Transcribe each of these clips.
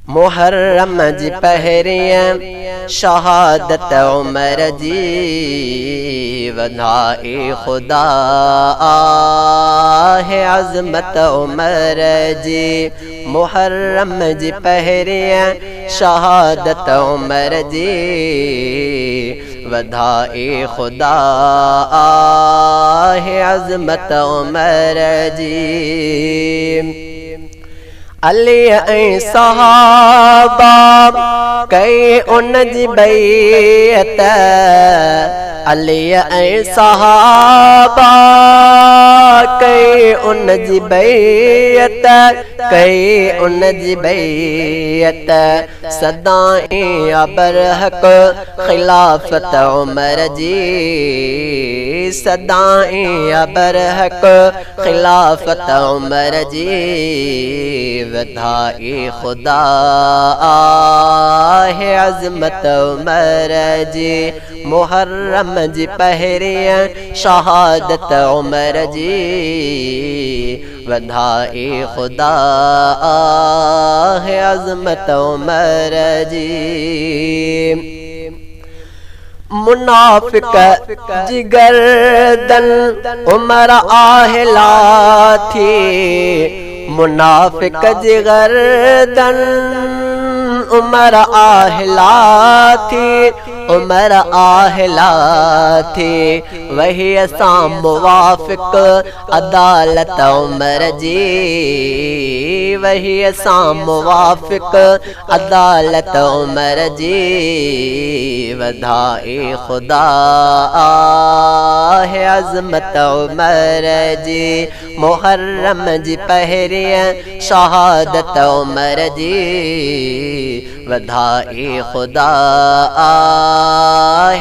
मुहर्रम जी पहरियां शहादत उमर जी वधाए खुदा है अज़मत उमर जी। मुहर्रम जी पहरियां शहादत उमर जी वधाए खुदा है अज़मत उमर जी। अली ऐं सहाबा कई उन जी बैअत, अली ऐं सहाबा कई उन जी बैअत, कई उन जी बैअत सदाईं अबरहक खिलाफत उमर जी, सदाईं अबरहक खिलाफत उमर जी वधाए खुदा है अज़मत उमर जी। मुहर्रम जी पहरियां शहादत उमर जी वधाए खुदा है अज़मत उमर जी। मुनाफिक जिगरदन उमर आहला थी, मुनाफिक जिगरदन उमर आहला थी, उमर आहला थी वही असां मुवाफिक अदालत उमर जी, वही असां मुवाफिक अदालत उमर जी वधाए खुदा है अज़मत उमर जी। मुहर्रम जी पहरियां शहादत उमर जी वधाए खुदा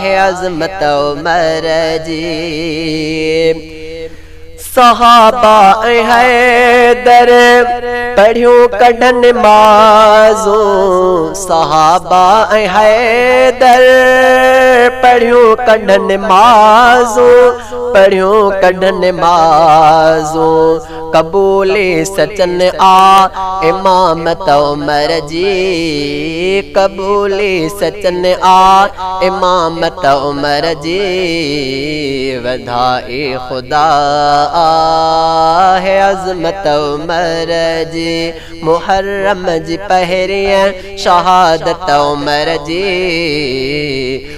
है अज़मत उमर जी। सहाबा हैदर पढ़ियूं कढन नमाज़ूं, सहाबा हैदर पढ़ियूं कढन नमाज़ूं, पढ़ियूं कढन नमाज़ूं कबूले सचन आ इमामत उमर जी, कबूले सचन आ इमामत उमर जी वधाए खुदा है अज़मत उमर जी। मुहर्रम जी पहरियां शहादत उमर जी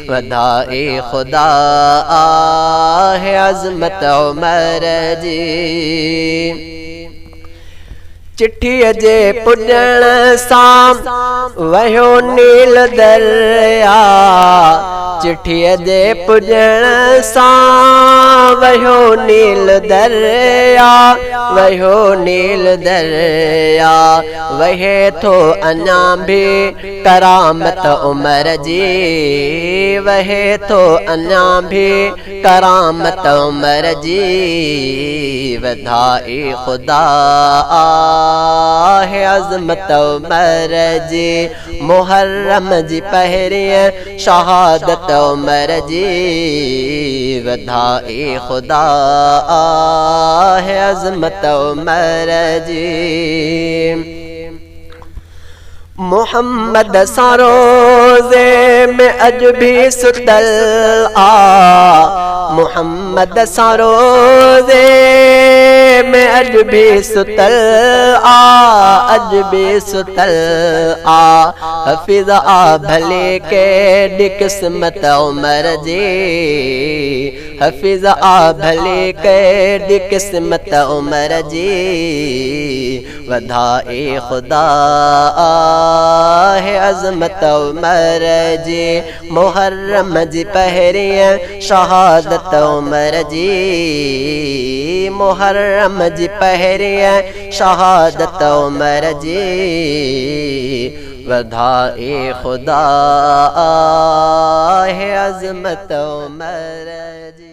वधाए खुदा है अज़मत उमर जी। चिट्ठीअ जे पुॼण सां वहियो नील दरिया, चिट्ठीअ जे पुॼण सां वहियो नील दरिया, वहियो नील दरिया वहे थो अञा बि करामत उमर जी, वहे थो अञा बि करामत उमर जी वधाए खुदा है अज़मत उमर जी। मुहर्रम जी पहरियां शहादत उमर जी वधाए खुदा है अज़मत उमर जी। मोहम्मद सां रोज़े में अज भी सुतल आ, मोहम्मद सां रोज़े में अज भी सुतल आ, अज भी सुतल आ हफ़ीज़ आ भले केॾी क़िस्मत उमर जी, हफ़ीज़ आ भले केॾी क़िस्मत उमर जी वधाए खुदा है अज़मत उमर जी। मुहर्रम जी पहरियां शहादत उमर जी, मुहर्रम जी पहरियां शहादत उमर जी वधाए खुदा है अज़मत उमर जी।